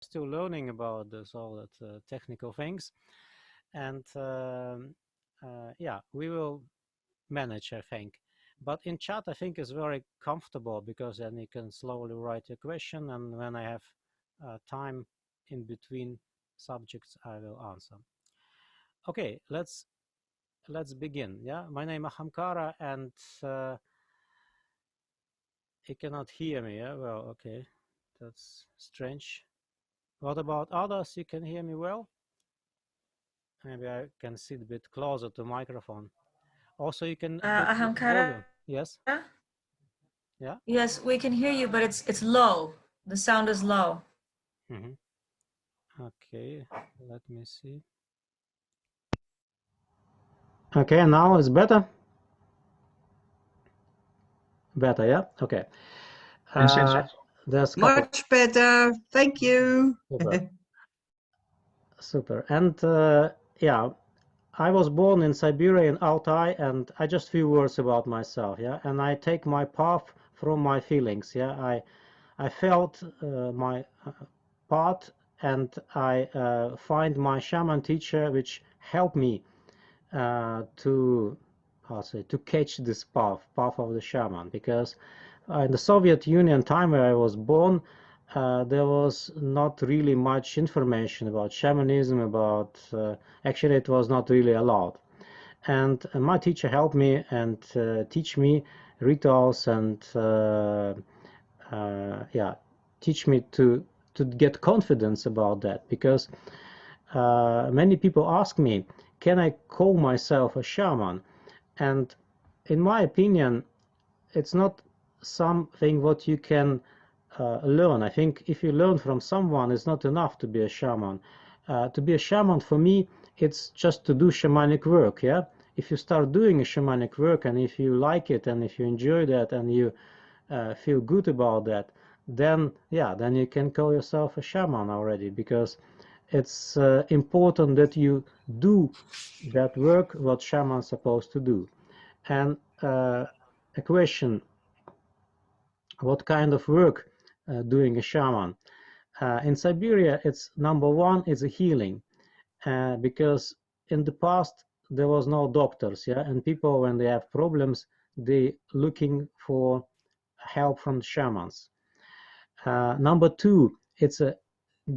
still learning about this, all that technical things, and yeah, we will manage, I think. But in chat, I think is very comfortable because then you can slowly write your question, and when I have time in between subjects, I will answer. Okay, let's begin. Yeah, my name is Ahamkara, and you cannot hear me. Yeah, well, okay, that's strange. What about others? You can hear me well? Maybe I can sit a bit closer to microphone. Also, you can put Ahamkara? Yes. Yeah. Yes, we can hear you, but it's low. The sound is low. Okay, let me see. Okay, now it's better. Better, yeah. Okay. There's much better. Thank you. Super. Super. And yeah, I was born in Siberia in Altai, and I just few words about myself. Yeah, and I take my path from my feelings. Yeah, I felt my path, and I find my shaman teacher, which helped me to catch this path of the shaman, because in the Soviet Union time where I was born, there was not really much information about shamanism, about actually it was not really allowed. And my teacher helped me and teach me rituals and yeah, teach me to get confidence about that, because many people ask me, can I call myself a shaman? And in my opinion, it's not something what you can learn. I think if you learn from someone, it's not enough to be a shaman. To be a shaman, for me, it's just to do shamanic work. Yeah, if you start doing a shamanic work, and if you like it, and if you enjoy that, and you feel good about that, then yeah, then you can call yourself a shaman already, because it's important that you do that work what shaman's supposed to do. And a question, what kind of work doing a shaman? In Siberia, it's number one is a healing, because in the past there was no doctors, yeah, and people, when they have problems, they looking for help from shamans. Number two, it's a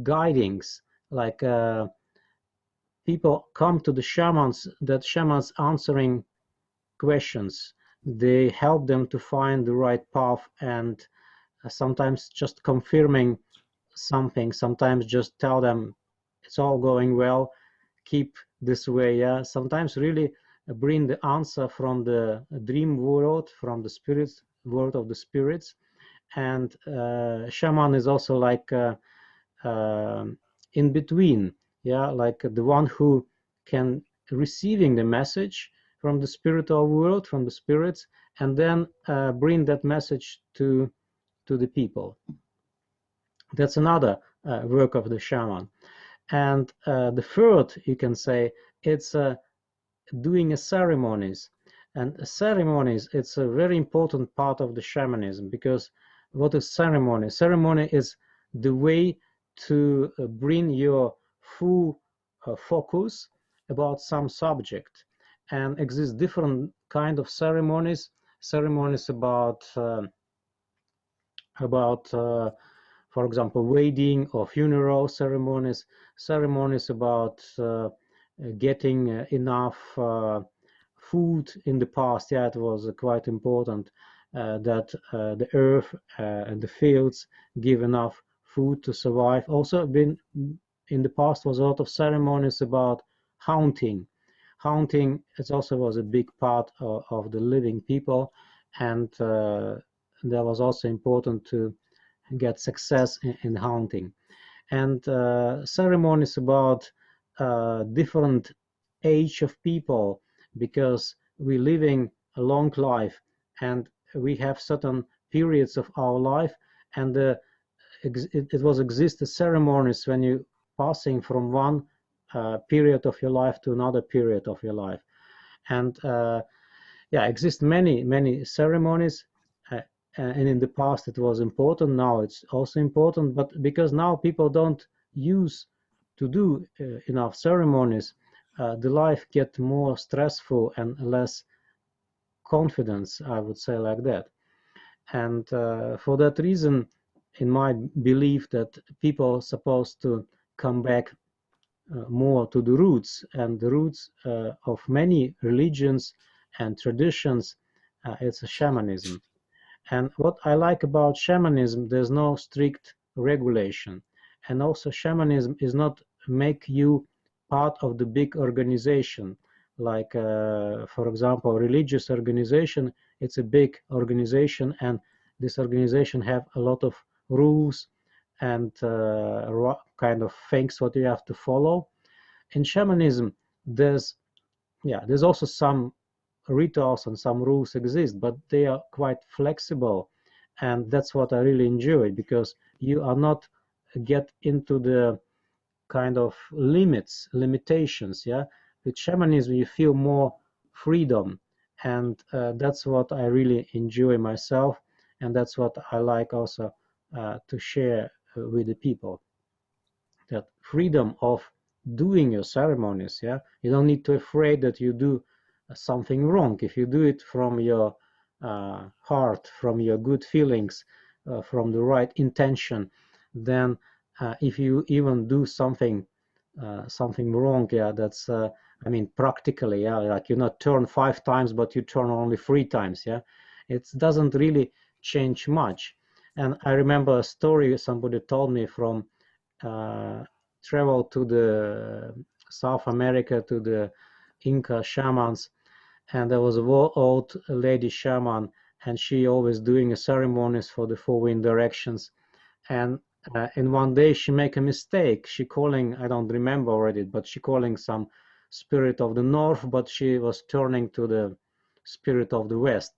guidings, like people come to the shamans, that shamans answering questions. They help them to find the right path, and sometimes just confirming something, sometimes just tell them it's all going well, keep this way. Yeah, sometimes really bring the answer from the dream world, from the spirits world of the spirits. And shaman is also like in between, yeah, like the one who can receiving the message from the spiritual world, from the spirits, and then bring that message to the people. That's another work of the shaman. And the third, you can say, it's doing a ceremonies. And ceremonies, it's a very important part of the shamanism, because what is ceremony? Ceremony is the way to bring your full focus about some subject. And exist different kind of ceremonies. Ceremonies about for example, wedding or funeral ceremonies, ceremonies about getting enough food. In the past, yeah, it was quite important that the earth and the fields give enough food to survive. Also, been in the past was a lot of ceremonies about hunting. Hunting, it also was a big part of the living people, and that was also important to get success in hunting. And ceremonies about different age of people, because we're living a long life, and we have certain periods of our life, and it was exist ceremonies when you passing from one period of your life to another period of your life. And yeah, exist many ceremonies, and in the past it was important, now it's also important, but because now people don't use to do enough ceremonies, the life get more stressful and less confidence, I would say, like that. And for that reason, in my belief, that people are supposed to come back more to the roots, and the roots of many religions and traditions, it's a shamanism. And what I like about shamanism, there's no strict regulation. And also shamanism is not make you part of the big organization. Like, for example, religious organization, it's a big organization, and this organization have a lot of rules and kind of things what you have to follow. In shamanism, there's also some rituals and some rules exist, but they are quite flexible, and that's what I really enjoy, because you are not get into the kind of limitations. Yeah, with shamanism you feel more freedom, and that's what I really enjoy myself, and that's what I like also to share with the people, that freedom of doing your ceremonies. Yeah, you don't need to afraid that you do something wrong. If you do it from your heart, from your good feelings, from the right intention, then if you even do something wrong, yeah, that's I mean, practically, yeah, like you not turn 5 times but you turn only 3 times. Yeah, it doesn't really change much. And I remember a story somebody told me from uh, travel to the South America, to the Inca shamans, and there was a old lady shaman, and she always doing a ceremonies for the 4 wind directions. And in one day she make a mistake. She calling, I don't remember already, but she calling some spirit of the north, but she was turning to the spirit of the west.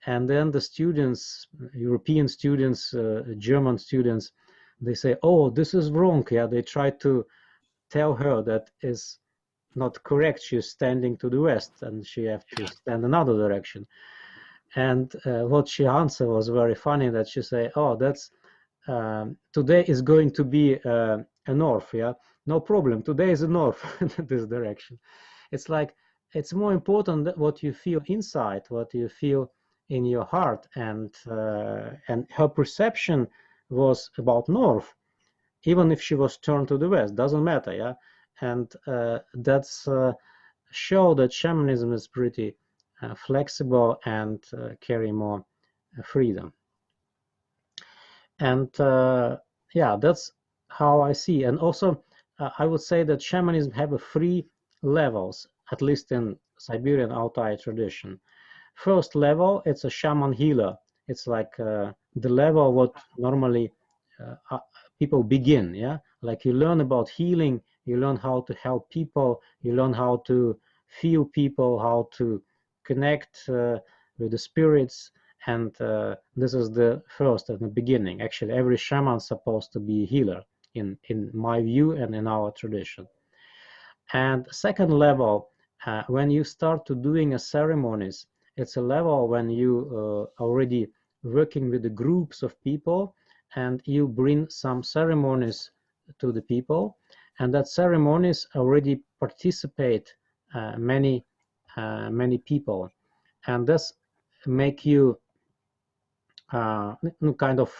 And then the students, European students, German students, they say, oh, this is wrong. Yeah, they try to tell her that is not correct. She's standing to the west and she have to stand another direction. And what she answered was very funny, that she say, oh, that's today is going to be a north. Yeah, no problem, today is a north this direction. It's like, it's more important that what you feel inside, what you feel in your heart. And her perception was about north, even if she was turned to the west, doesn't matter. Yeah, and that's show that shamanism is pretty flexible and carry more freedom. And yeah, that's how I see. And also I would say that shamanism have a 3 levels, at least in Siberian Altai tradition. First level, it's a shaman healer. It's like the level what normally people begin. Yeah, like you learn about healing, you learn how to help people, you learn how to feel people, how to connect with the spirits. And this is the first at the beginning. Actually, every shaman is supposed to be a healer in my view and in our tradition. And second level, when you start to doing a ceremonies, it's a level when you already working with the groups of people, and you bring some ceremonies to the people, and that ceremonies already participate many people, and this make you kind of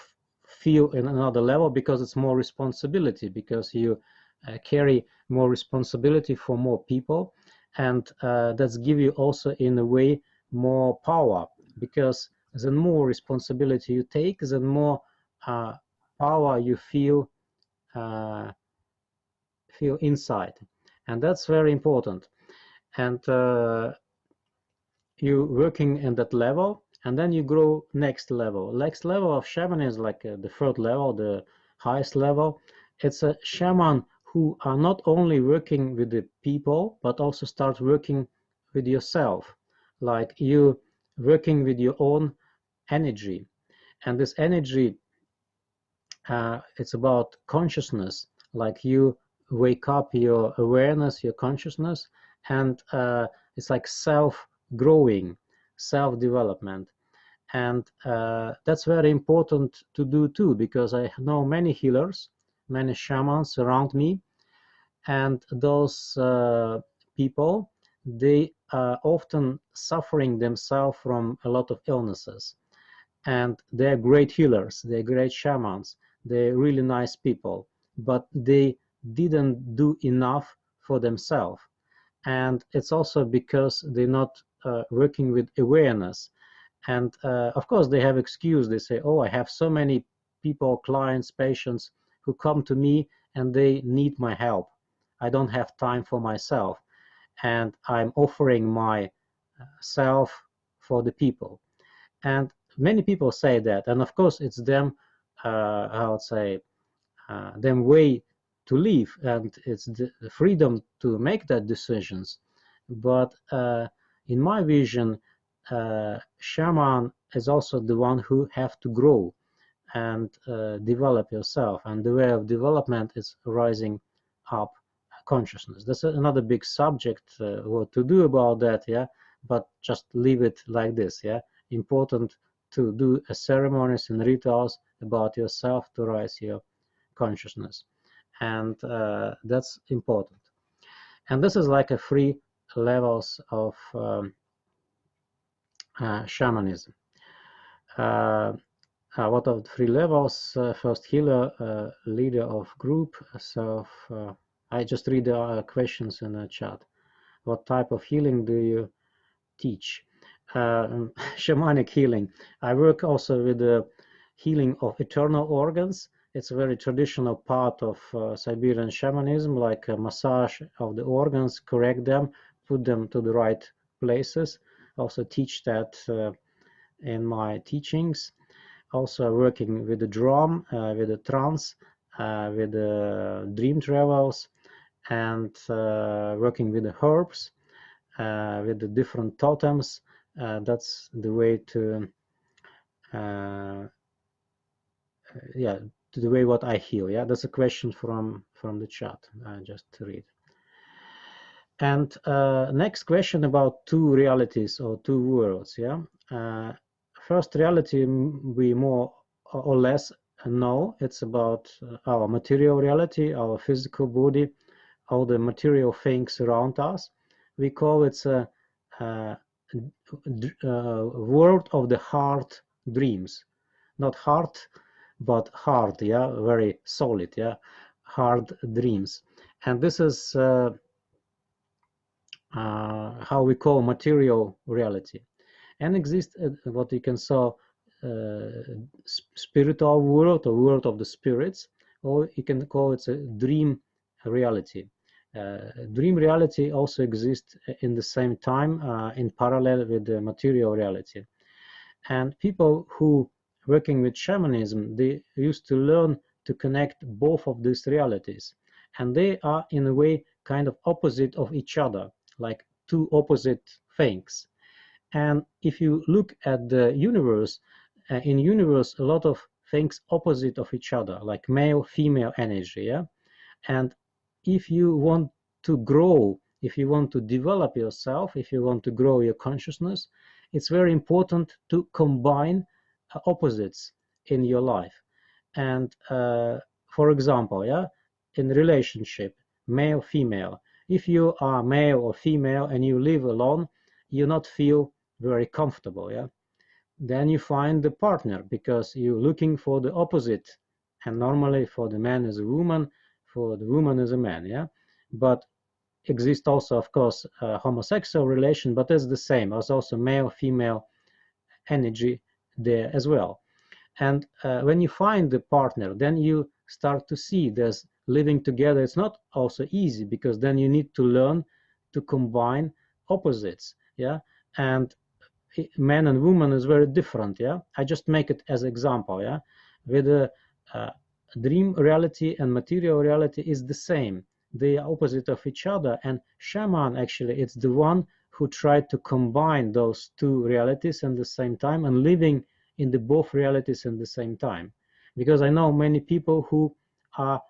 feel in another level, because it's more responsibility, because you carry more responsibility for more people, and that's give you also in a way more power, because the more responsibility you take, the more power you uh, feel inside, and that's very important. And you working in that level, and then you grow next level. Next level of shaman is like the third level, the highest level. It's a shaman who are not only working with the people, but also start working with yourself, like you working with your own energy. And this energy, it's about consciousness, like you wake up your awareness, your consciousness, and it's like self-growing, self-development. And that's very important to do too, because I know many healers many shamans around me, and those people, they are often suffering themselves from a lot of illnesses, and they're great healers, they're great shamans, they're really nice people, but they didn't do enough for themselves. And it's also because they're not working with awareness. And of course they have excuse. They say, oh, I have so many people, clients, patients who come to me and they need my help. I don't have time for myself, and I'm offering myself for the people. And many people say that, and of course it's them, I would say, them way to live, and it's the freedom to make that decisions. But in my vision, shaman is also the one who have to grow and develop yourself, and the way of development is rising up consciousness. That's another big subject, what to do about that, yeah, but just leave it like this, yeah. Important to do a ceremonies and rituals about yourself to rise your consciousness, and that's important. And this is like a 3 levels of shamanism. What are the 3 levels? First, healer, leader of group. So I just read the questions in the chat. What type of healing do you teach? Shamanic healing. I work also with the healing of internal organs. It's a very traditional part of Siberian shamanism, like a massage of the organs, correct them, put them to the right places. Also teach that in my teachings. Also working with the drum, with the trance, with the dream travels, and working with the herbs, with the different totems. That's the way to, yeah, to the way what I heal. Yeah, that's a question from the chat. Just to read. And next question about 2 realities or 2 worlds. Yeah. First reality we more or less know. It's about our material reality, our physical body, all the material things around us. We call it a world of the heart dreams. Not heart, but hard, yeah, very solid, yeah, hard dreams. And this is how we call material reality. And exists what you can call spiritual world, or world of the spirits, or you can call it a dream reality. Dream reality also exists in the same time, in parallel with the material reality. And people who working with shamanism, they used to learn to connect both of these realities, and they are in a way kind of opposite of each other, like 2 opposite things. And if you look at the universe, in universe, a lot of things opposite of each other, like male, female energy, yeah. And if you want to grow, if you want to develop yourself, if you want to grow your consciousness, it's very important to combine opposites in your life. And for example, yeah, in relationship, male, female, if you are male or female and you live alone, you not feel very comfortable, yeah. Then you find the partner because you're looking for the opposite, and normally for the man is a woman, for the woman is a man, yeah. But exists also, of course, homosexual relation, but it's the same. There's also male female energy there as well. And when you find the partner, then you start to see there's living together. It's not also easy, because then you need to learn to combine opposites, yeah. And man and woman is very different, yeah. I just make it as example, yeah. With a dream reality and material reality is the same. They are opposite of each other, and shaman actually it's the one who tried to combine those 2 realities at the same time and living in the both realities at the same time. Because I know many people who are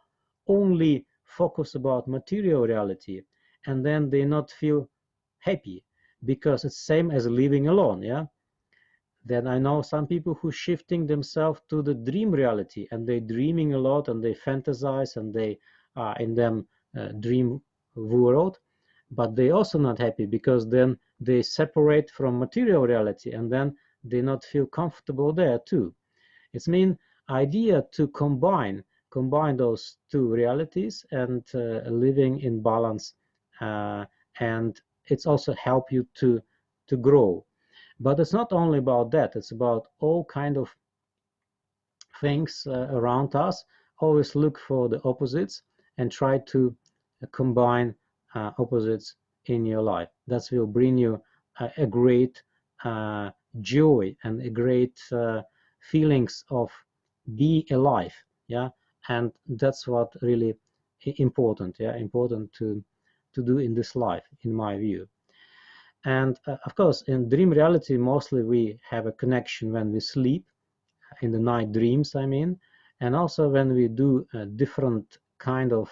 only focused about material reality, and then they not feel happy, because it's same as living alone, yeah. Then I know some people who shifting themselves to the dream reality, and they dreaming a lot, and they fantasize, and they are in them dream world, but they also not happy, because then they separate from material reality, and then they not feel comfortable there too. It's mean idea to combine those two realities, and living in balance, and it's also help you to grow. But it's not only about that, it's about all kind of things around us. Always look for the opposites and try to combine opposites in your life. That will bring you a great joy and a great feelings of be alive. Yeah, and that's what really important. Yeah, important to do in this life, in my view. And of course, in dream reality, mostly we have a connection when we sleep, in the night dreams, I mean, and also when we do different kind of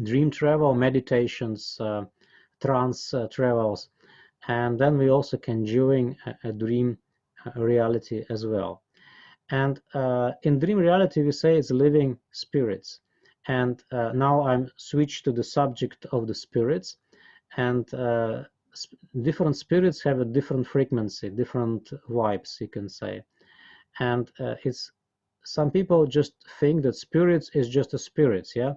dream travel, meditations, trance travels, and then we also can join a dream reality as well. And in dream reality, we say it's living spirits. And now I'm switched to the subject of the spirits. And different spirits have a different frequency, different vibes, you can say. And it's some people just think that spirits is just a spirits, yeah.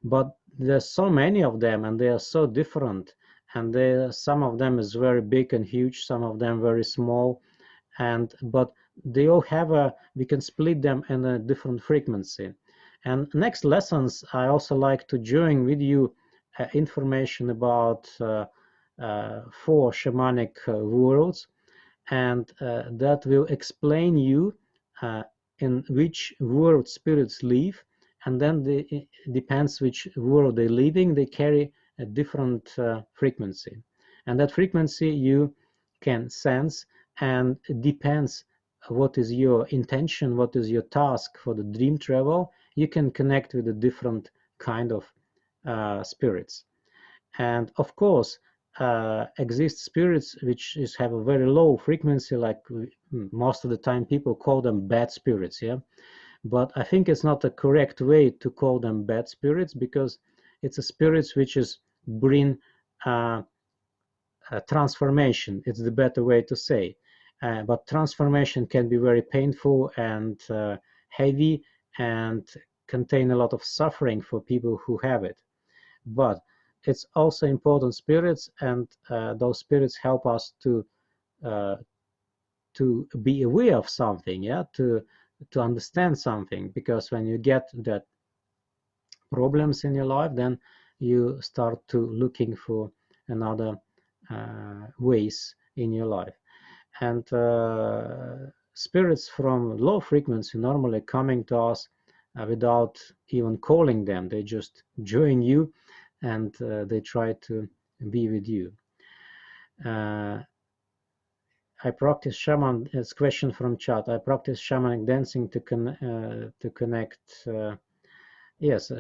But there's so many of them, and they are so different. And some of them is very big and huge, some of them very small, and but they all have we can split them in a different frequency. And next lessons, I also like to join with you information about 4 shamanic worlds, and that will explain you in which world spirits live, and then it depends which world they're living, they carry a different frequency, and that frequency you can sense, and it depends what is your intention, what is your task for the dream travel. You can connect with a different kind of spirits. And of course, exist spirits which have a very low frequency, like most of the time people call them bad spirits, yeah. But I think it's not a correct way to call them bad spirits, because it's a spirits which is bring transformation. It's the better way to say. But transformation can be very painful and heavy, and contain a lot of suffering for people who have it. But it's also important spirits, and those spirits help us to be aware of something, yeah, to understand something. Because when you get that problems in your life, then you start to looking for another ways in your life. And spirits from low frequency normally coming to us without even calling them. They just join you, and they try to be with you. I practice shaman. It's question from chat. I practice shamanic dancing to connect. Yes,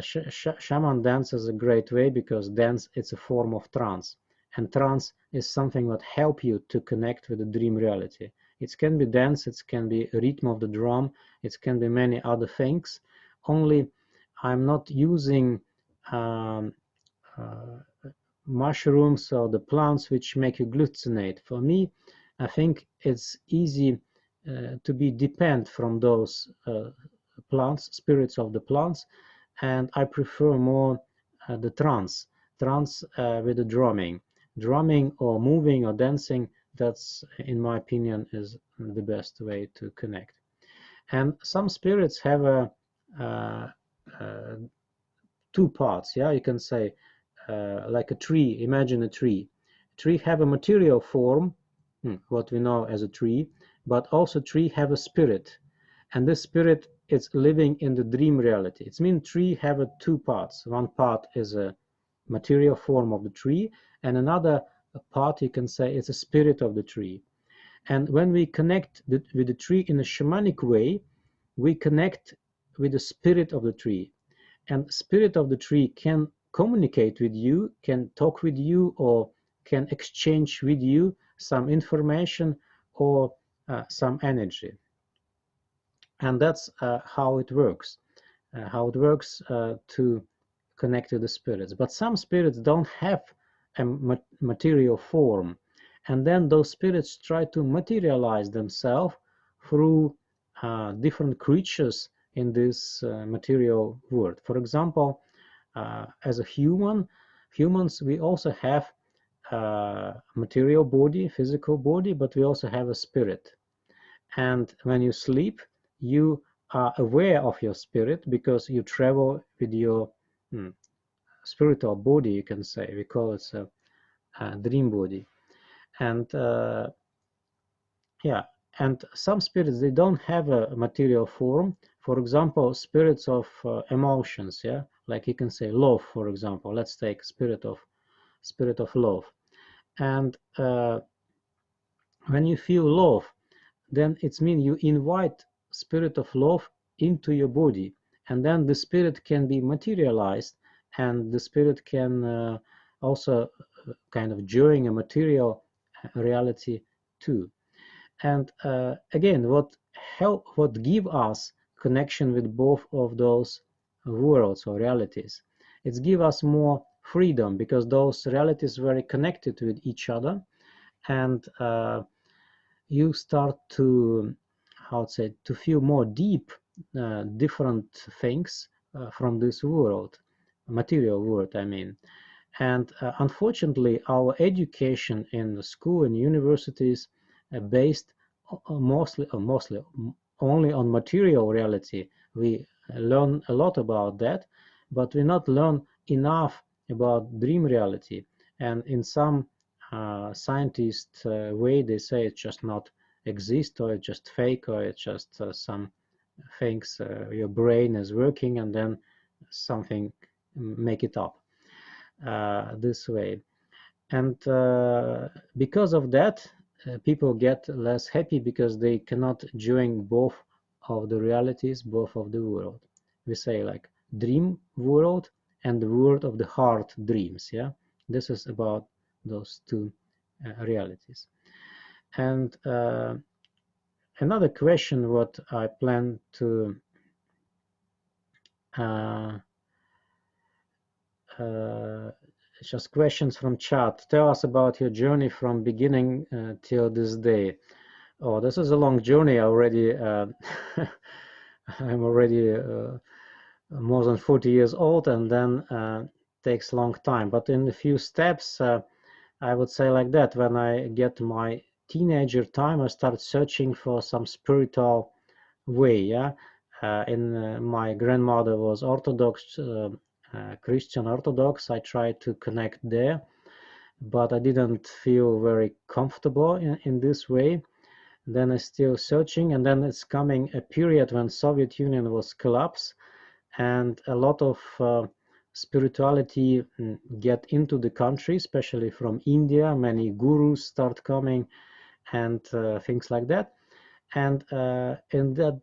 shaman dance is a great way, because dance, it's a form of trance, and trance is something that help you to connect with the dream reality. It can be dance, it can be rhythm of the drum, it can be many other things. Only I'm not using mushrooms or the plants which make you hallucinate. For me, I think it's easy to be dependent from those plants, spirits of the plants, and I prefer more the trance with the drumming or moving or dancing. That's, in my opinion, is the best way to connect. And some spirits have a two parts, yeah, you can say, like a tree. Imagine a tree. Tree have a material form, what we know as a tree, but also tree have a spirit, and this spirit is living in the dream reality. It means tree have two parts. One part is a material form of the tree, and another part, you can say, is a spirit of the tree. And when we connect with the tree in a shamanic way, we connect with the spirit of the tree, and spirit of the tree can communicate with you, can talk with you, or can exchange with you some information or some energy. And that's how it works. To connect to the spirits. But some spirits don't have a material form, and then those spirits try to materialize themselves through different creatures in this material world. For example, as a humans, we also have a material body, physical body, but we also have a spirit. And when you sleep, you are aware of your spirit because you travel with your spiritual body, you can say. We call it a dream body. And yeah, and some spirits, they don't have a material form. For example, spirits of emotions, yeah, like you can say love, for example. Let's take spirit of love. And when you feel love, then it means you invite spirit of love into your body, and then the spirit can be materialized, and the spirit can also kind of join a material reality too. And again, what give us connection with both of those worlds or realities? It give us more freedom because those realities very connected with each other, and you start to, how to say, to feel more deep different things from this world, material world, I mean. And unfortunately, our education in the school and universities based mostly only on material reality. We learn a lot about that, but we not learn enough about dream reality. And in some scientist way, they say it just not exist, or it's just fake, or it's just some things your brain is working and then something make it up this way. And because of that, people get less happy because they cannot join both of the realities, both of the world. We say like dream world and the world of the heart dreams. Yeah, this is about those two realities. And another question what I plan to just questions from chat. Tell us about your journey from beginning till this day. Oh, this is a long journey already. I'm already more than 40 years old, and then takes a long time. But in a few steps, I would say like that. When I get my teenager time, I start searching for some spiritual way. Yeah, my grandmother was Orthodox, Christian Orthodox. I tried to connect there, but I didn't feel very comfortable in this way. Then I still searching, and then it's coming a period when Soviet Union was collapsed, and a lot of spirituality get into the country, especially from India. Many gurus start coming and things like that. And in that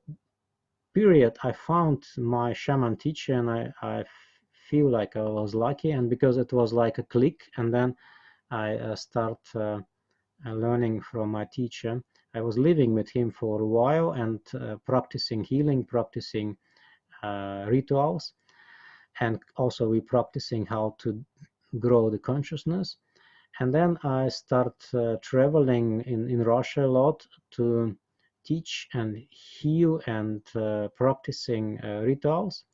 period, I found my shaman teacher, and I feel like I was lucky, and because it was like a click, and then I start learning from my teacher. I was living with him for a while and practicing healing, practicing rituals, and also we practicing how to grow the consciousness. And then I start traveling in Russia a lot to teach and heal and practicing rituals.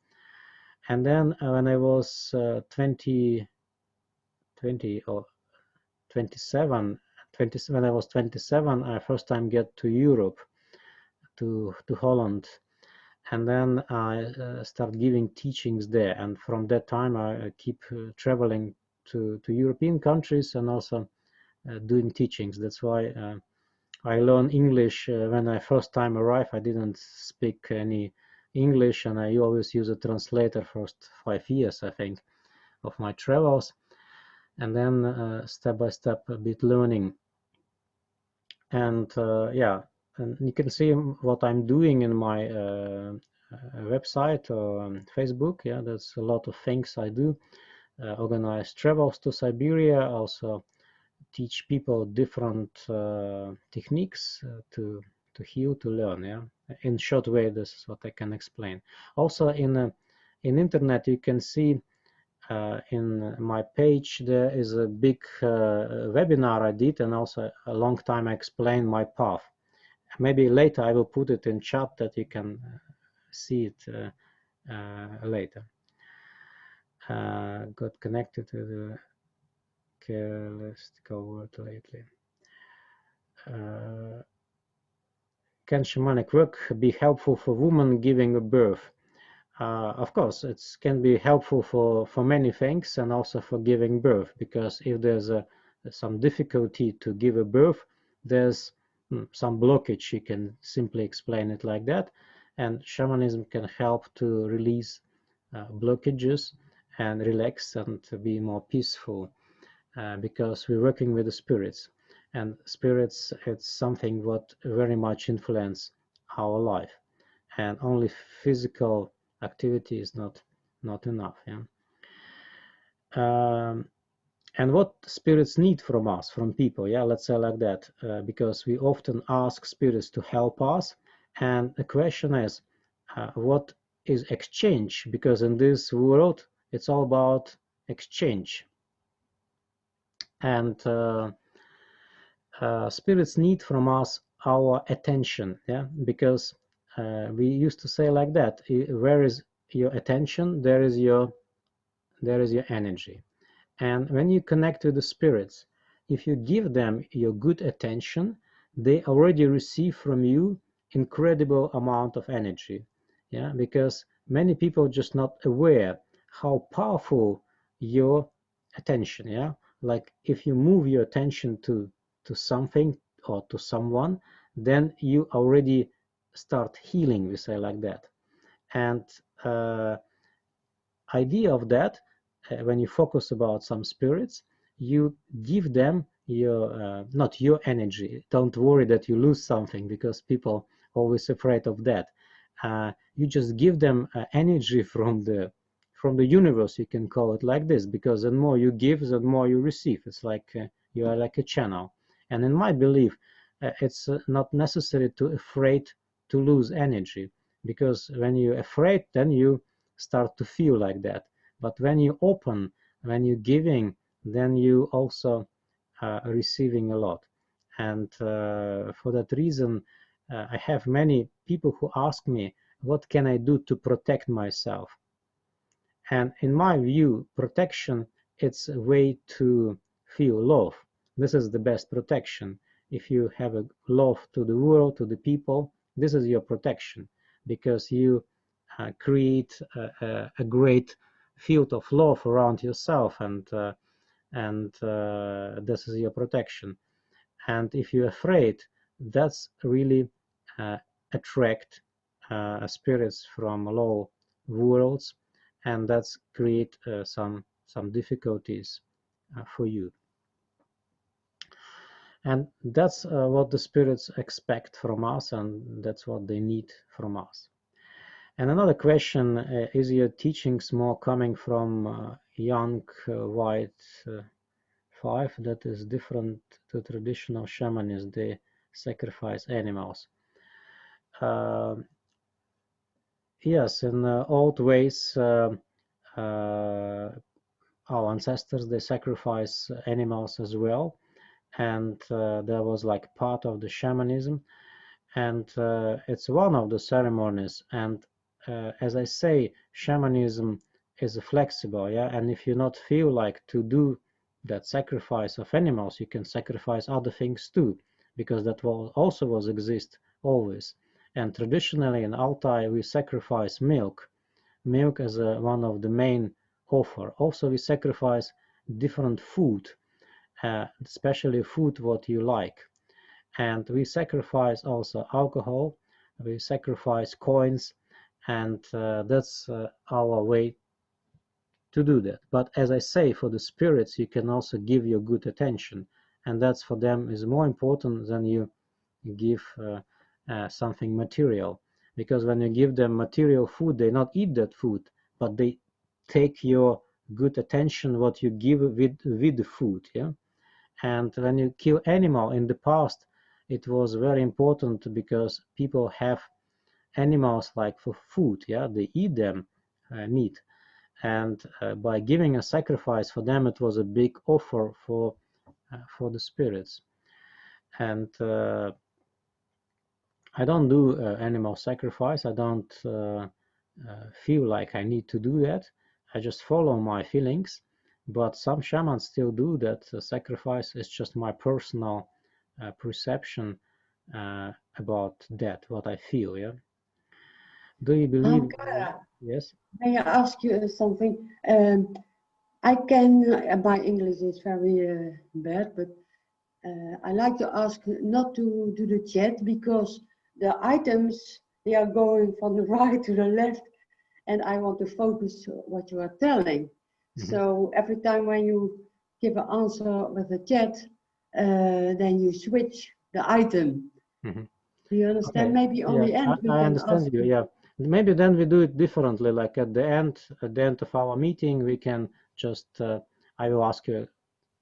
And then when I was 20 or 27, when I was 27, I first time get to Europe, to Holland, and then I start giving teachings there. And from that time, I keep traveling to European countries and also doing teachings. That's why I learned English when I first time arrived. I didn't speak any English, and I always use a translator first 5 years, I think, of my travels, and then step by step a bit learning. And yeah, and you can see what I'm doing in my website or Facebook. Yeah, there's a lot of things I do. Organize travels to Siberia, also teach people different techniques to heal, to learn. Yeah, in short way, this is what I can explain. Also, in internet, you can see in my page there is a big webinar I did, and also a long time I explained my path. Maybe later I will put it in chat that you can see it later. Got connected to the careless word lately. Can shamanic work be helpful for women giving a birth? Of course, it can be helpful for many things, and also for giving birth, because if there's some difficulty to give a birth, there's some blockage. You can simply explain it like that, and shamanism can help to release blockages and relax and to be more peaceful, because we're working with the spirits, and spirits, it's something what very much influence our life, and only physical activity is not enough. Yeah. And what spirits need from us, from people, yeah, let's say like that, because we often ask spirits to help us, and the question is, what is exchange? Because in this world, it's all about exchange, and spirits need from us our attention, yeah, because we used to say like that, where is your attention, there is your energy. And when you connect with the spirits, if you give them your good attention, they already receive from you incredible amount of energy, yeah, because many people are just not aware how powerful your attention, yeah, like if you move your attention to something or to someone, then you already start healing, we say like that. And idea of that, when you focus about some spirits, you give them your not your energy. Don't worry that you lose something, because people always afraid of that. You just give them energy from the universe, you can call it like this, because the more you give, the more you receive. It's like you are like a channel. And in my belief, it's not necessary to afraid to lose energy, because when you're afraid, then you start to feel like that. But when you open, when you're giving, then you also receiving a lot. And for that reason, I have many people who ask me, what can I do to protect myself? And in my view, protection, it's a way to feel love. This is the best protection. If you have a love to the world, to the people, this is your protection, because you create a great field of love around yourself, and this is your protection. And if you're afraid, that's really attract spirits from low worlds, and that's create some difficulties for you. And that's what the spirits expect from us, and that's what they need from us. And another question, is your teachings more coming from young white 5 that is different to traditional shamanism? They sacrifice animals. Yes, in old ways, our ancestors, they sacrifice animals as well, and that was like part of the shamanism, and it's one of the ceremonies. And as I say, shamanism is flexible, yeah, and if you not feel like to do that sacrifice of animals, you can sacrifice other things too, because that will also was exist always. And traditionally in Altai we sacrifice milk as one of the main offer. Also we sacrifice different food, especially food what you like. And we sacrifice also alcohol, we sacrifice coins, and that's our way to do that. But as I say, for the spirits, you can also give your good attention, and that's for them is more important than you give something material. Because when you give them material food, they not eat that food, but they take your good attention, what you give with the food, yeah. And when you kill animal in the past, it was very important because people have animals like for food, yeah, they eat them, meat. And by giving a sacrifice for them, it was a big offer for the spirits. And I don't do animal sacrifice. I don't feel like I need to do that. I just follow my feelings. But some shamans still do that. Sacrifice is just my personal perception about that, what I feel. Yeah. Do you believe? Ahamkara, Yes. may I ask you something? I can, my English is very bad, but I like to ask not to do the chat because the items, they are going from the right to the left, and I want to focus what you are telling. So every time when you give an answer with the chat, then you switch the item. Do you understand? Okay. Maybe on Yeah, the end we I can understand ask you. Yeah, maybe then we do it differently. Like at the end of our meeting, we can just I will ask you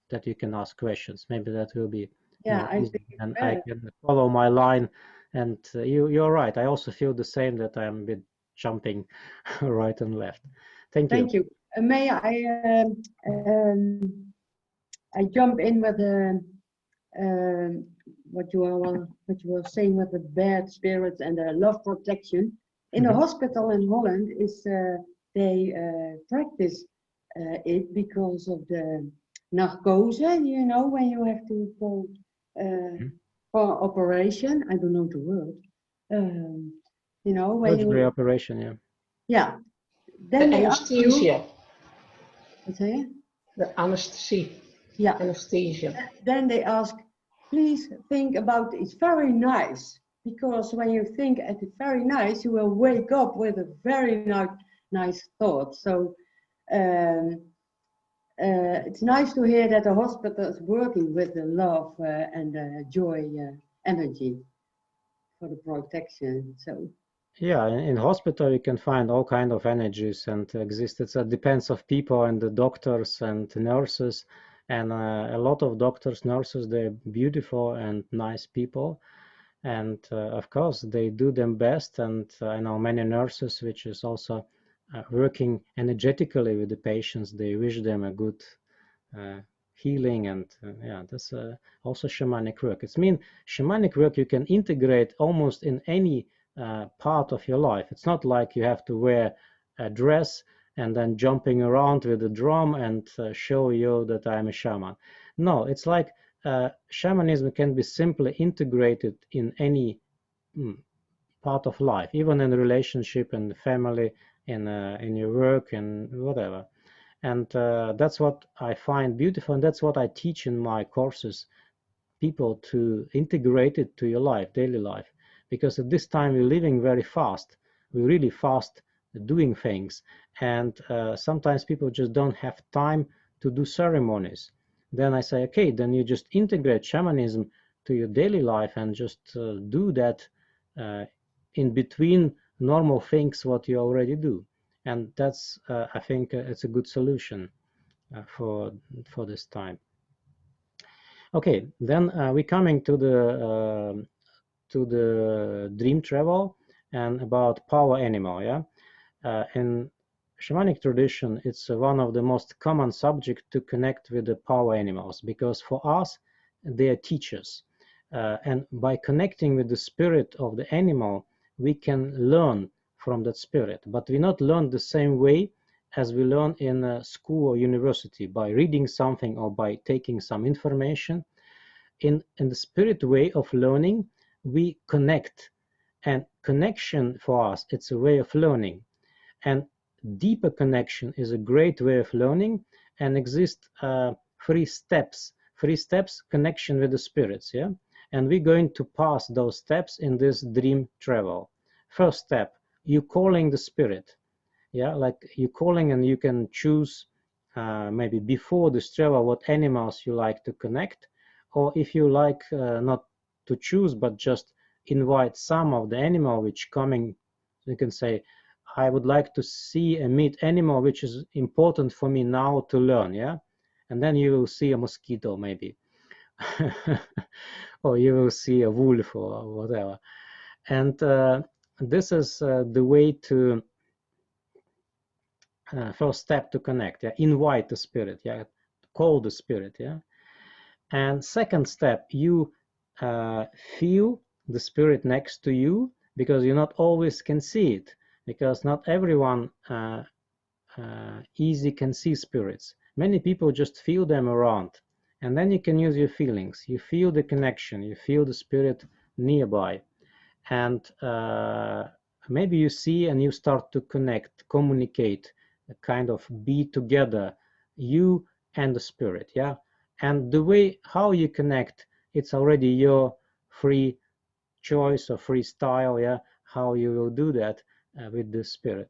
that you can ask questions. Maybe that will be Yeah, more I easy, think it's and I better. can follow my line. And you're right. I also feel the same, that I'm a bit jumping right and left. Thank you. Thank you. May I jump in with what you were saying with the bad spirits and the love protection. In the hospital in Holland, they practice it because of the narcose. You know, when you have to go for operation. I don't know the word. You know, when Surgery you operation. Yeah. yeah. The Then they ask you. anesthesia. What say you? The anesthesia. Yeah. Anesthesia. Then they ask, please think about it's very nice, because when you think at it very nice, you will wake up with a very nice thought. So it's nice to hear that the hospital is working with the love and the joy energy for the protection. So Yeah, in hospital you can find all kind of energies and exist. It depends of people and the doctors and nurses, and a lot of doctors, nurses, they're beautiful and nice people, and of course they do them best. And I know many nurses which is also working energetically with the patients. They wish them a good healing, and yeah, that's also shamanic work. It's mean shamanic work you can integrate almost in any part of your life. It's not like you have to wear a dress and then jumping around with a drum and show you that I'm a shaman. No, it's like shamanism can be simply integrated in any part of life, even in relationship and family, in your work and whatever. And that's what I find beautiful, and that's what I teach in my courses, people to integrate it to your life, daily life. Because at this time we're living very fast, we're really fast doing things, and sometimes people just don't have time to do ceremonies. Then I say, okay, then you just integrate shamanism to your daily life and just do that in between normal things what you already do. And that's I think it's a good solution for this time. Okay, then we're coming to the dream travel and about power animal. Yeah, in shamanic tradition, it's one of the most common subject to connect with the power animals, because for us they are teachers, and by connecting with the spirit of the animal, we can learn from that spirit. But we not learn the same way as we learn in a school or university, by reading something or by taking some information. In the spirit way of learning, we connect, and connection for us, it's a way of learning. And deeper connection is a great way of learning, and exist three steps connection with the spirits. Yeah, and we're going to pass those steps in this dream travel. First step, you calling the spirit. Yeah, like you calling, and you can choose maybe before this travel what animals you like to connect, or if you like not to choose but just invite some of the animal which coming, you can say, I would like to see and meet animal which is important for me now to learn. Yeah, and then you will see a mosquito maybe. or you will see a wolf or whatever. And this is the way to first step to connect. Yeah, invite the spirit. Yeah, call the spirit. Yeah, and second step, you feel the spirit next to you, because you not always can see it, because not everyone easy can see spirits. Many people just feel them around, and then you can use your feelings. You feel the connection, you feel the spirit nearby, and maybe you see and you start to connect, communicate, kind of be together, you and the spirit. Yeah, and the way how you connect, it's already your free choice or free style. Yeah, how you will do that with the spirit.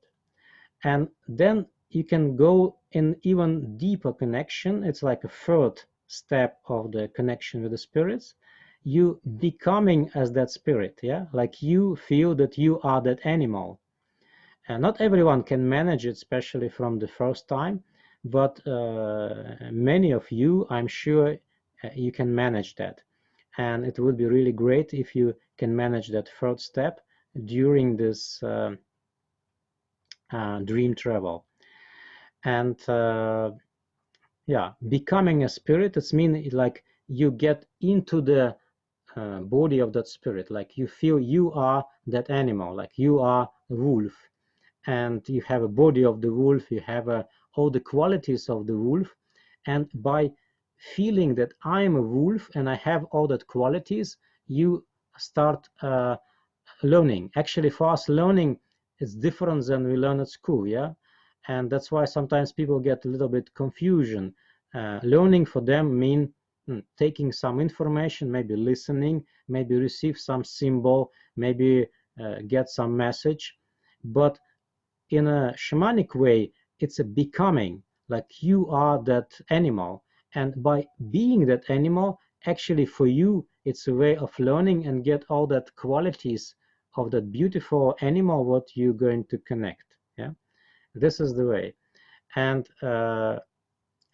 And then you can go in even deeper connection. It's like a third step of the connection with the spirits. You becoming as that spirit. Yeah, like you feel that you are that animal. And not everyone can manage it, especially from the first time, but many of you, I'm sure, you can manage that. And it would be really great if you can manage that third step during this dream travel. And yeah, becoming a spirit, it's mean like you get into the body of that spirit, like you feel you are that animal, like you are a wolf, and you have a body of the wolf, you have all the qualities of the wolf, and by feeling that I'm a wolf and I have all that qualities, you start learning. Actually, for us, learning is different than we learn at school. Yeah, and that's why sometimes people get a little bit confusion. Learning for them mean taking some information, maybe listening, maybe receive some symbol, maybe get some message, but in a shamanic way, it's a becoming, like you are that animal. And by being that animal, actually for you, it's a way of learning and get all that qualities of that beautiful animal what you're going to connect. Yeah, this is the way. And I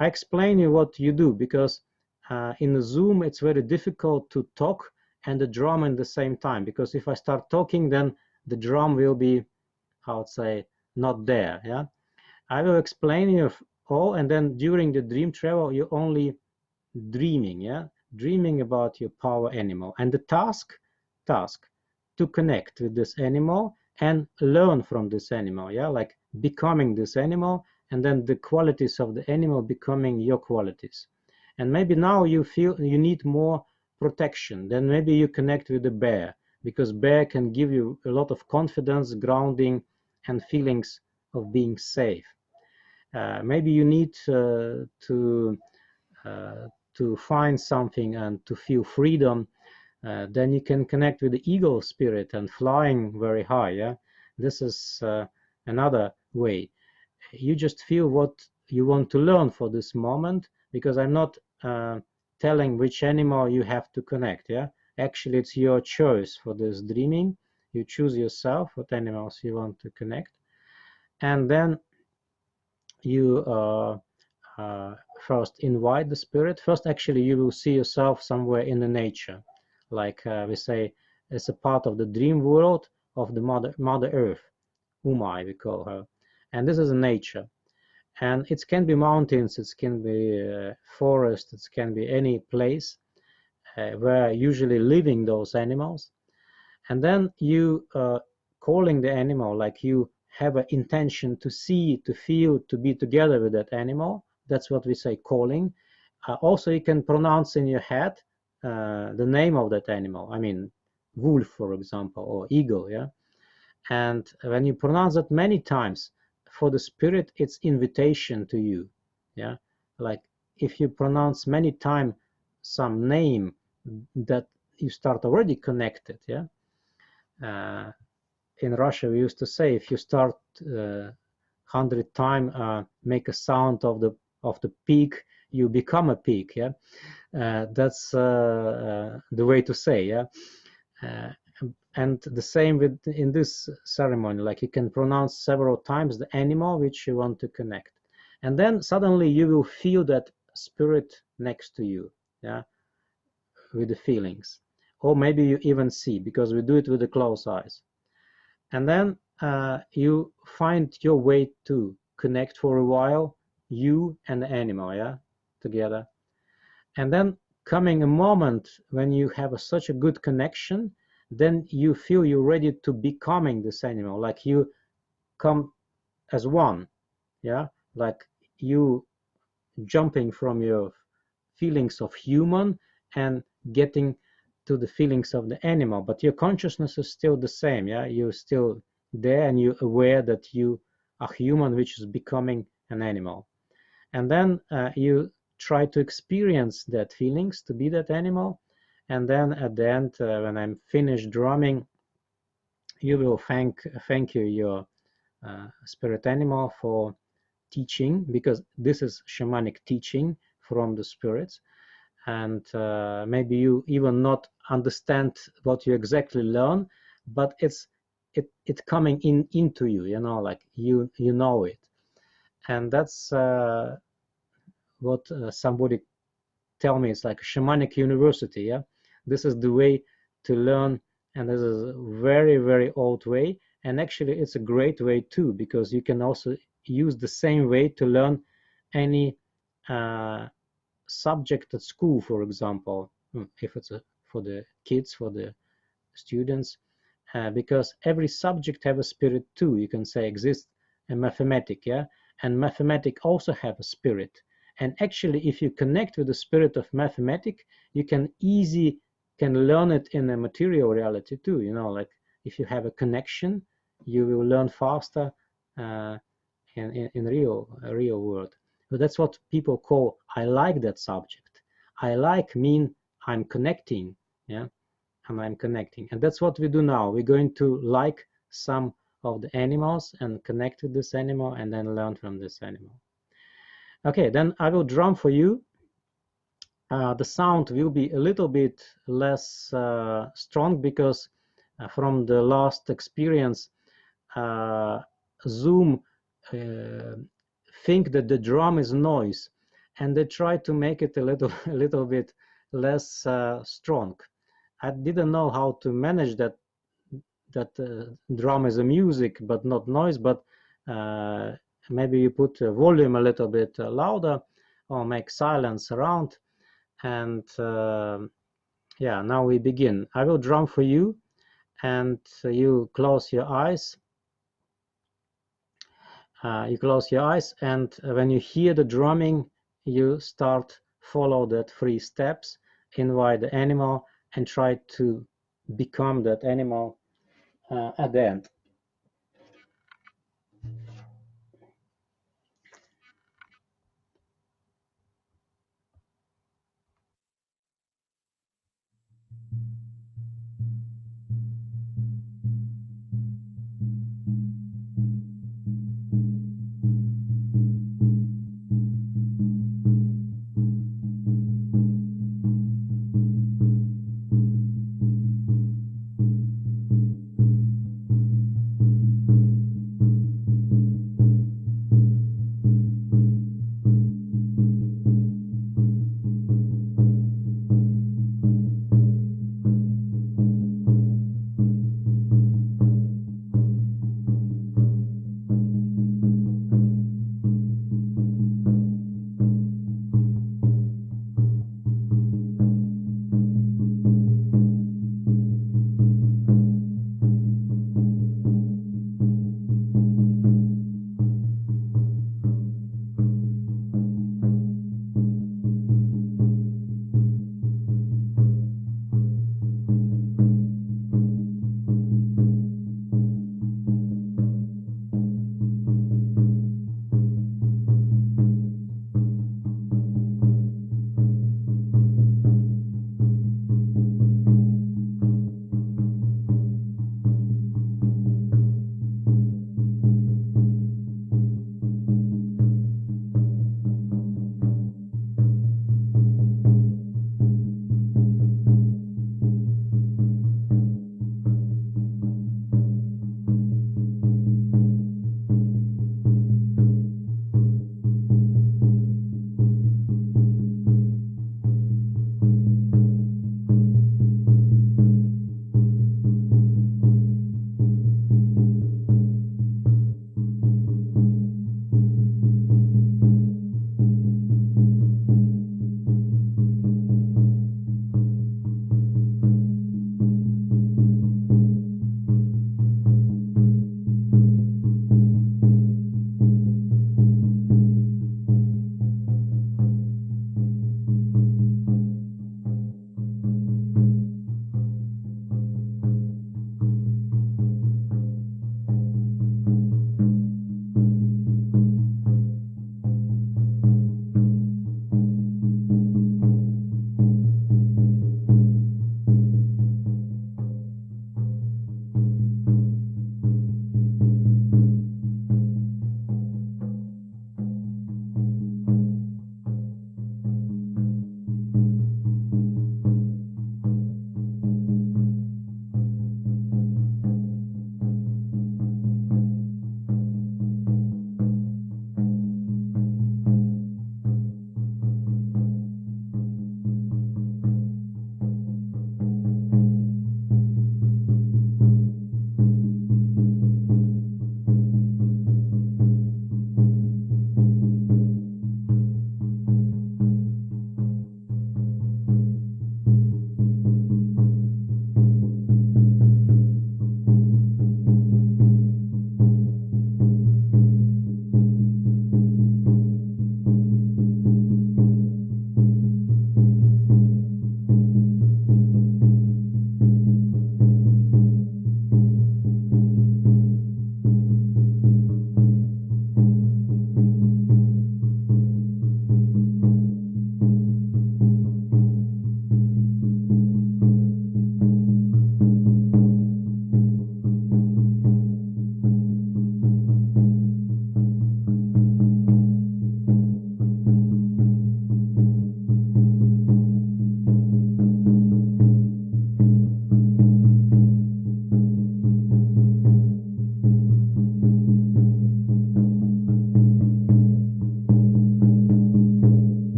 explain you what you do, because in the Zoom, it's very difficult to talk and the drum at the same time, because if I start talking, then the drum will be, how to say, not there. Yeah, I will explain you all, and then during the dream travel you're only dreaming. Yeah, dreaming about your power animal, and the task to connect with this animal and learn from this animal. Yeah, like becoming this animal, and then the qualities of the animal becoming your qualities. And maybe now you feel you need more protection, then maybe you connect with the bear, because bear can give you a lot of confidence, grounding, and feelings of being safe. Maybe you need uh, to find something and to feel freedom. Then you can connect with the eagle spirit and flying very high. Yeah, this is another way. You just feel what you want to learn for this moment, because I'm not telling which animal you have to connect. Yeah, actually it's your choice for this dreaming. You choose yourself what animals you want to connect, and then you first invite the spirit. First, actually, you will see yourself somewhere in the nature, like we say, it's a part of the dream world of the Mother Earth, Umai we call her, and this is a nature. And it can be mountains, it can be forest, it can be any place where usually living those animals. And then you calling the animal, like you have an intention to see, to feel, to be together with that animal. That's what we say calling. Also, you can pronounce in your head the name of that animal. I mean, wolf, for example, or eagle. Yeah. And when you pronounce it many times, for the spirit, it's invitation to you. Yeah. Like if you pronounce many times some name, that you start already connected. Yeah. Uh, in Russia, we used to say, if you start 100 times, make a sound of the pig, you become a pig. Yeah, that's the way to say. Yeah, uh, and the same with in this ceremony. Like you can pronounce several times the animal which you want to connect, and then suddenly you will feel that spirit next to you. Yeah, with the feelings, or maybe you even see, because we do it with the closed eyes. And then you find your way to connect for a while, you and the animal, yeah, together. And then coming a moment when you have such a good connection, then you feel you're ready to becoming this animal, like you come as one, yeah, like you jumping from your feelings of human and getting to the feelings of the animal, but your consciousness is still the same, yeah, you're still there and you're aware that you are human, which is becoming an animal. And then you try to experience that feelings to be that animal, and then at the end, when I'm finished drumming, you will thank you your spirit animal for teaching, because this is shamanic teaching from the spirits. And maybe you even not understand what you exactly learn, but it's coming into you, you know, like you know it. And that's what somebody tell me, it's like a shamanic university, yeah. This is the way to learn, and this is a very, very old way, and actually it's a great way too, because you can also use the same way to learn any subject at school, for example, if it's for the kids, for the students, because every subject have a spirit too. You can say exists a mathematic, yeah, and mathematic also have a spirit. And actually, if you connect with the spirit of mathematic, you can learn it in a material reality too. You know, like if you have a connection, you will learn faster in real world. But that's what people call, I like that subject. I like mean I'm connecting, yeah, and I'm connecting. And that's what we do now. We're going to like some of the animals and connect with this animal and then learn from this animal. Okay, then I will drum for you. The sound will be a little bit less strong, because from the last experience, Zoom think that the drum is noise, and they try to make it a little bit less strong. I didn't know how to manage that drum is a music but not noise, but maybe you put the volume a little bit louder or make silence around. And yeah, now we begin. I will drum for you, and you close your eyes. You close your eyes, and when you hear the drumming, you start follow that 3 steps, invite the animal, and try to become that animal at the end.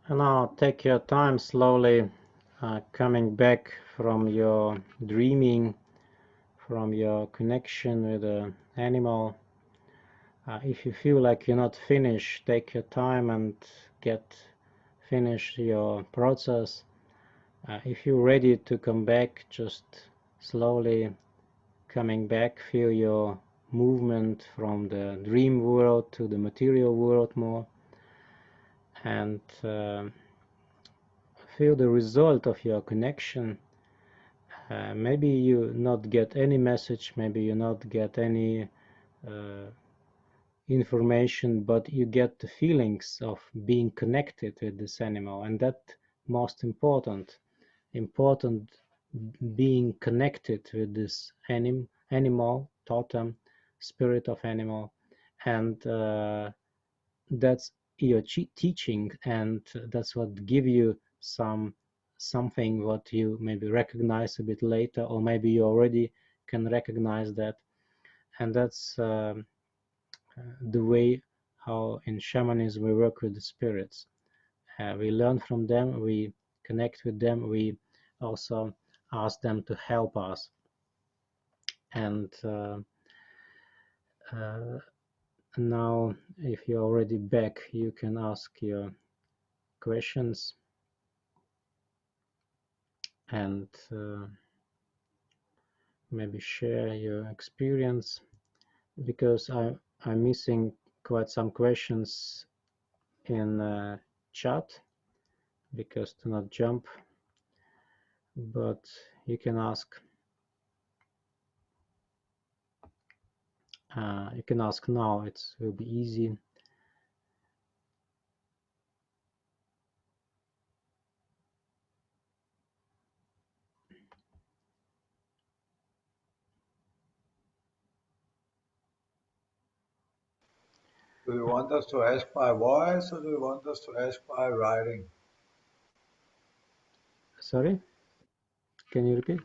And now take your time slowly coming back from your dreaming, from your connection with the animal. If you feel like you're not finished, take your time and finish your process. If you're ready to come back, just slowly coming back, feel your movement from the dream world to the material world more, and feel the result of your connection. Maybe you not get any message, maybe you not get any information, but you get the feelings of being connected with this animal, and that most important being connected with this animal, totem, spirit of animal, and that's your teaching, and that's what give you something what you maybe recognize a bit later, or maybe you already can recognize that, and that's the way how in shamanism we work with the spirits. We learn from them, we connect with them, we also ask them to help us. And now, if you're already back, you can ask your questions and maybe share your experience, because I'm missing quite some questions in chat because to not jump, but you can ask. You can ask now. It will be easy. Do you want us to ask by voice or do you want us to ask by writing? Sorry, can you repeat? Do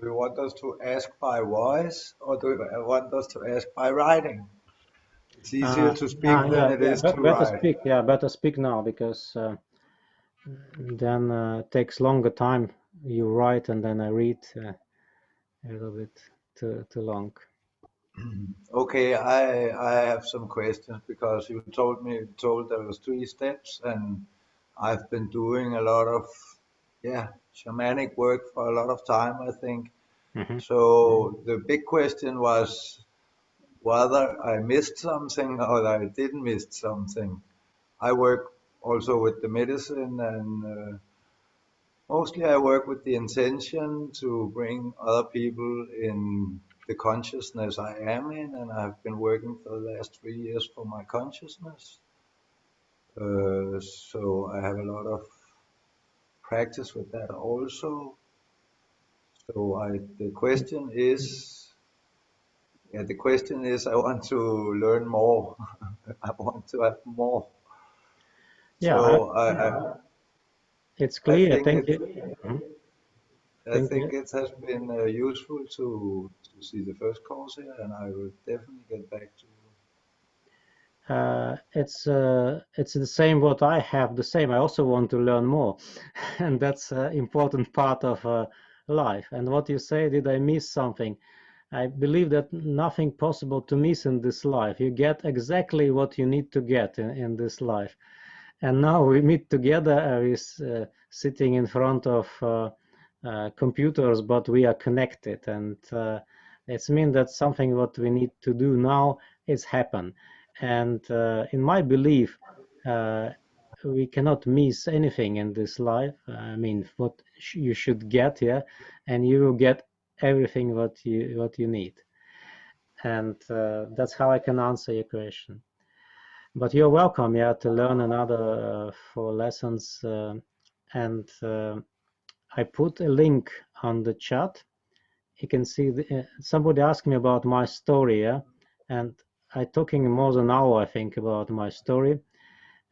you want us to ask by voice or do you want us to ask by writing? It's easier to speak than it is to better write. speak. Yeah, better speak now, because then takes longer time. You write and then I read a little bit too long. Okay, I have some questions because you told there was 3 steps, and I've been doing a lot of shamanic work for a lot of time, I think. Mm-hmm. So the big question was whether I missed something or I didn't miss something. I work also with the medicine, and mostly I work with the intention to bring other people in the consciousness I am in, and I've been working for the last 3 years for my consciousness. So I have a lot of practice with that also. So the question is, I want to learn more. I want to have more. Yeah, So it's I clear. think Thank you. I think it has been useful to see the first course here, and I will definitely get back to you. It's the same what I have. The same. I also want to learn more, and that's an important part of life. And what you say, did I miss something? I believe that nothing possible to miss in this life. You get exactly what you need to get in this life. And now we meet together, we're sitting in front of computers, but we are connected. And it means that something what we need to do now is happen. And in my belief, we cannot miss anything in this life. I mean, what you should get here, and you will get everything what you need. And that's how I can answer your question. But you're welcome, yeah, to learn another 4 lessons. And I put a link on the chat. You can see somebody asked me about my story, yeah, and I'm talking more than an hour, I think, about my story.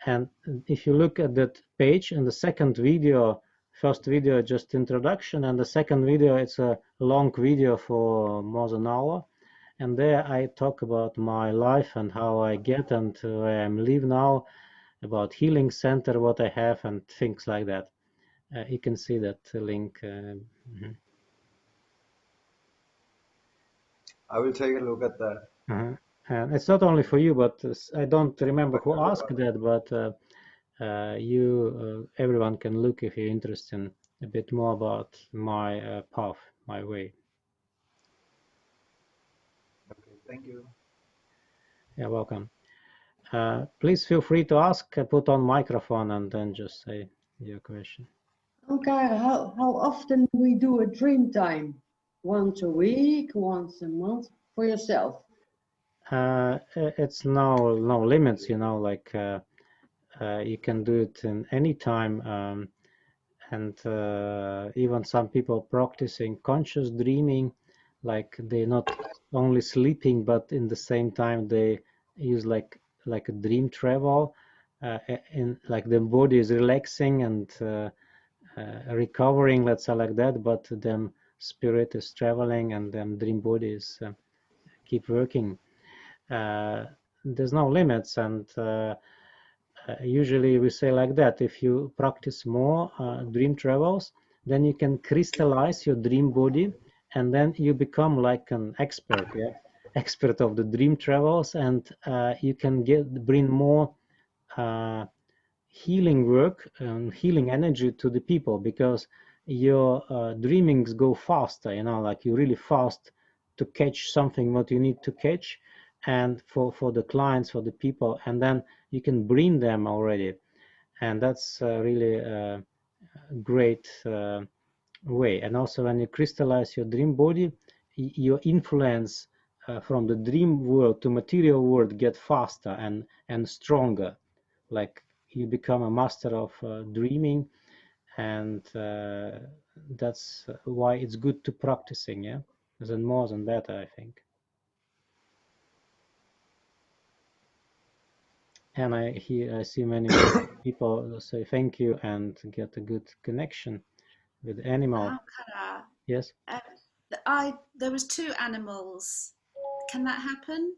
And if you look at that page, in the second video, first video just introduction, and the second video it's a long video for more than an hour. And there I talk about my life and how I get and where I live now, about healing center, what I have, and things like that. You can see that link. I will take a look at that. And it's not only for you, but I don't remember who asked that, but everyone can look if you're interested in a bit more about my path, my way. Okay, thank you. You're welcome. Please feel free to ask, put on microphone, and then just say your question. Ahamkara, how often we do a dream time? Once a week, once a month, for yourself? It's no limits, you know, like you can do it in any time. And even some people practicing conscious dreaming, like they're not only sleeping, but in the same time they use like a dream travel, in like the body is relaxing and recovering, let's say like that, but them spirit is traveling and them dream bodies keep working. There's no limits, and usually we say like that, if you practice more dream travels, then you can crystallize your dream body, and then you become like an expert, yeah, expert of the dream travels, and you can bring more healing work and healing energy to the people, because your dreamings go faster, you know, like you really fast to catch something what you need to catch, and for the clients, for the people, and then you can bring them already, and that's really a great way. And also when you crystallize your dream body, your influence from the dream world to material world get faster and stronger, like you become a master of dreaming, and that's why it's good to practicing, yeah, than more than better, I think. And I see many people say thank you and get a good connection with animal. Ahamkara, Yes. there was 2 animals. Can that happen?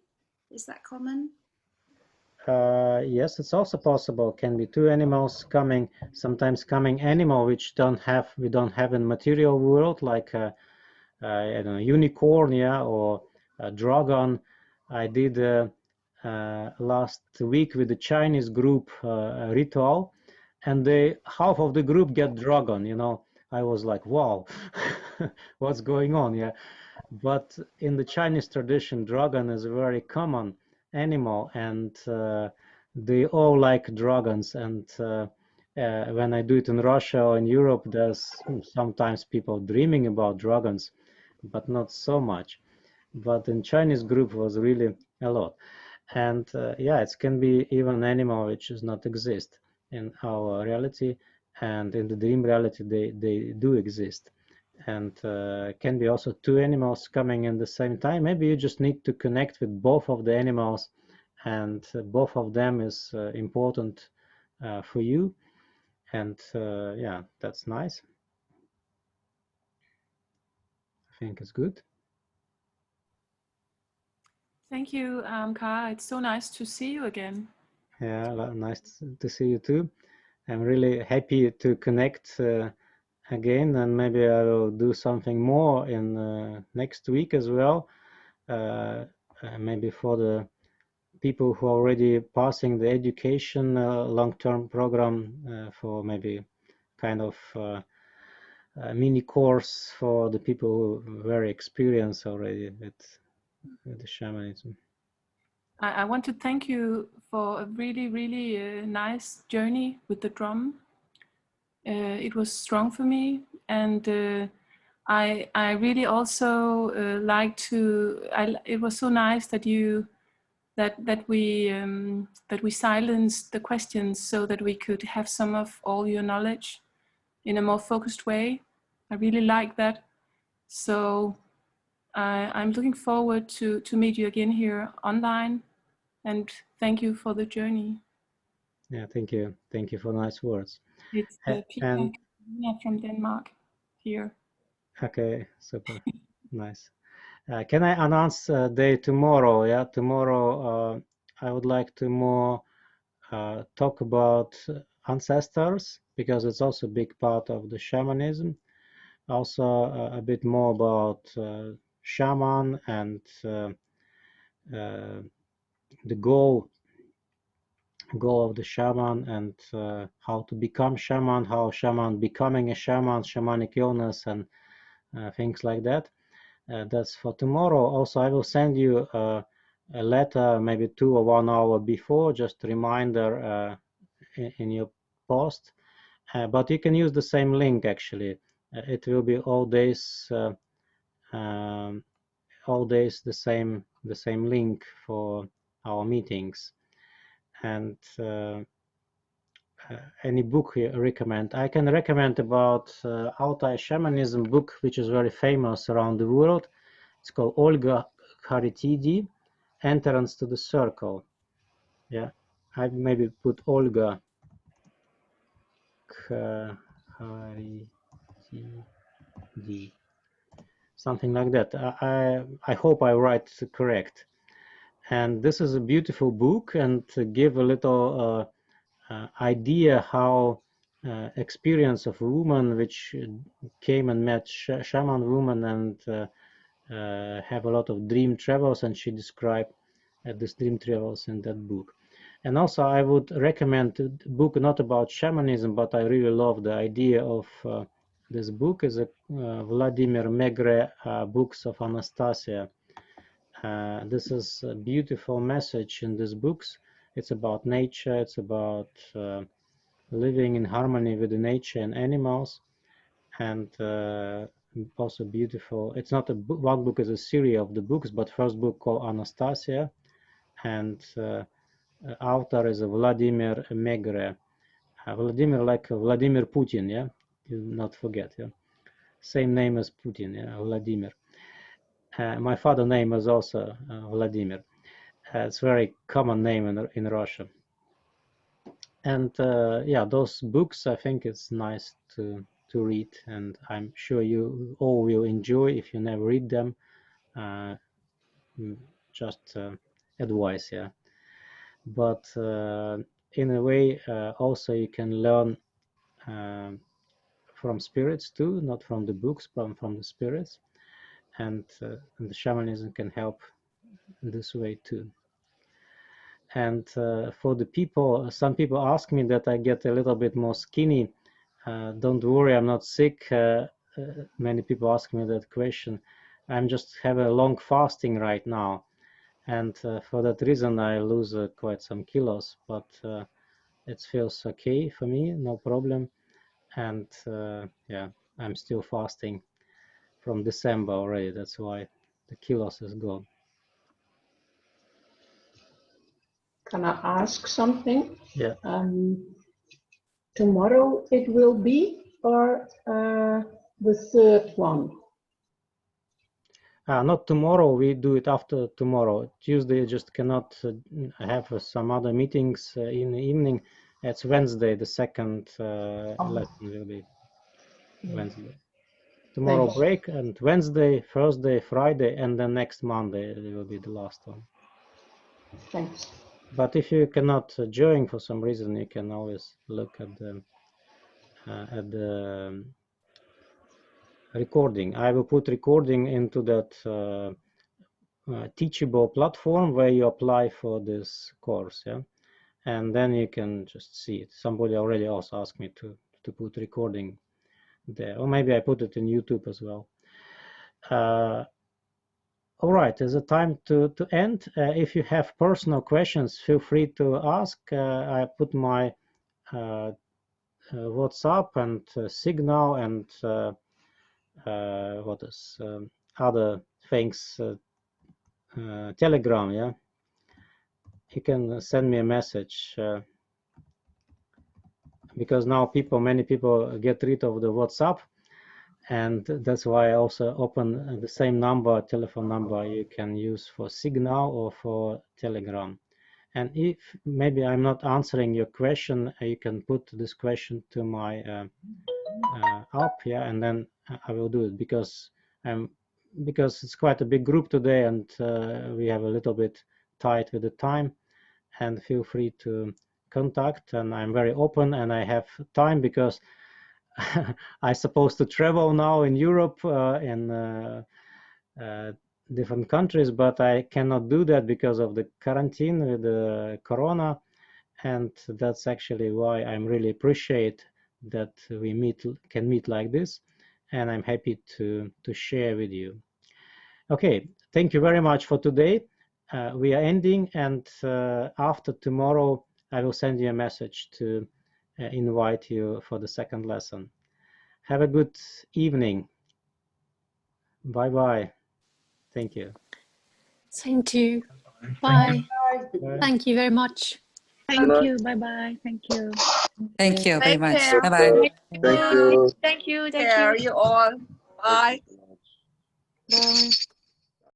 Is that common? Yes, it's also possible. Can be 2 animals coming, sometimes coming animal which we don't have in material world, like I don't know, unicorn, yeah, or a dragon. I did last week with the Chinese group a ritual, and half of the group get dragon, you know. I was like, wow, what's going on, yeah. But in the Chinese tradition, dragon is a very common animal, and they all like dragons. And when I do it in Russia or in Europe, there's sometimes people dreaming about dragons, but not so much. But in Chinese group was really a lot. And yeah, it can be even an animal which does not exist in our reality, and in the dream reality they do exist. And can be also 2 animals coming in the same time. Maybe you just need to connect with both of the animals, and both of them is important for you. And yeah, that's nice. I think it's good. Thank you, Ahamkara. It's so nice to see you again. Yeah, nice to see you too. I'm really happy to connect again, and maybe I will do something more in next week as well. Maybe for the people who are already passing the education long-term program, for maybe kind of a mini course for the people who are very experienced already with the shamanism. I want to thank you for a really, really nice journey with the drum. It was strong for me, and I really also like to. It was so nice that you that we silenced the questions so that we could have some of all your knowledge in a more focused way. I really like that. So I'm looking forward to meet you again here online, and thank you for the journey. Yeah, thank you. Thank you for nice words. It's Pia And from Denmark here. okay, super, nice. Can I announce day tomorrow? Yeah, tomorrow I would like to more talk about ancestors, because it's also a big part of the shamanism. Also a bit more about shaman and the goal of the shaman, and how to become shaman, how shaman becoming a shaman, shamanic illness, and things like that. That's for tomorrow. Also, I will send you a letter maybe 2 or 1 hour before, just a reminder in your post. But you can use the same link actually. It will be all days the same link for our meetings. And any book you recommend? I can recommend about Altai Shamanism book, which is very famous around the world. It's called Olga Kharitidi, Entrance to the Circle. Yeah, I maybe put Olga Kharitidi, something like that. I hope I write correct. And this is a beautiful book, and to give a little idea how experience of a woman which came and met shaman woman and have a lot of dream travels, and she described these dream travels in that book. And also I would recommend a book not about shamanism, but I really love the idea of this book is a Vladimir Megre Books of Anastasia. This is a beautiful message in these books. It's about nature, it's about living in harmony with the nature and animals, and also beautiful. It's not a book, one book is a series of the books, but first book called Anastasia, and author is Vladimir Megre. Vladimir, like Vladimir Putin, yeah, do not forget, yeah, same name as Putin, yeah, Vladimir. My father's name is also Vladimir. It's a very common name in Russia. And yeah, those books, I think it's nice to read, and I'm sure you all will enjoy if you never read them. Just advice, yeah. But in a way, also you can learn from spirits too, not from the books, but from the spirits, and the shamanism can help in this way too. And for the people, some people ask me that I get a little bit more skinny. Don't worry, I'm not sick. Many people ask me that question. I'm just have a long fasting right now, and for that reason I lose quite some kilos, but it feels okay for me, no problem. And yeah, I'm still fasting from December already. That's why the kilos is gone. Can I ask something? Yeah. Tomorrow it will be, or the third one? Not tomorrow, we do it after tomorrow. Tuesday just cannot have some other meetings in the evening. It's Wednesday, the second lesson will be Wednesday. Tomorrow Thanks. break, and Wednesday, Thursday, Friday, and then next Monday it will be the last one. Thanks. But if you cannot join for some reason, you can always look at the recording. I will put recording into that Teachable platform where you apply for this course, yeah, and then you can just see it. Somebody already also asked me to put recording there, or maybe I put it in YouTube as well. All right, there's a time to end. If you have personal questions, feel free to ask. I put my WhatsApp and Signal and what is other things, Telegram, yeah. You can send me a message because now many people get rid of the WhatsApp, and that's why I also open the same number, telephone number you can use for Signal or for Telegram. And if maybe I'm not answering your question, you can put this question to my app, yeah, and then I will do it because it's quite a big group today, and we have a little bit tight with the time. And feel free to contact, and I'm very open, and I have time because I'm supposed to travel now in Europe in different countries, but I cannot do that because of the quarantine with the corona, and that's actually why I'm really appreciate that we can meet like this, and I'm happy to share with you. Okay, thank you very much for today. We are ending, and after tomorrow I will send you a message to invite you for the second lesson. Have a good evening. Bye bye. Thank you. Same to you. Bye. Bye. Thank you very much. Thank you. Bye bye. Thank you. Thank you very Take much. care. Bye bye. Thank you. Thank you. Take care, you all. Bye. Bye.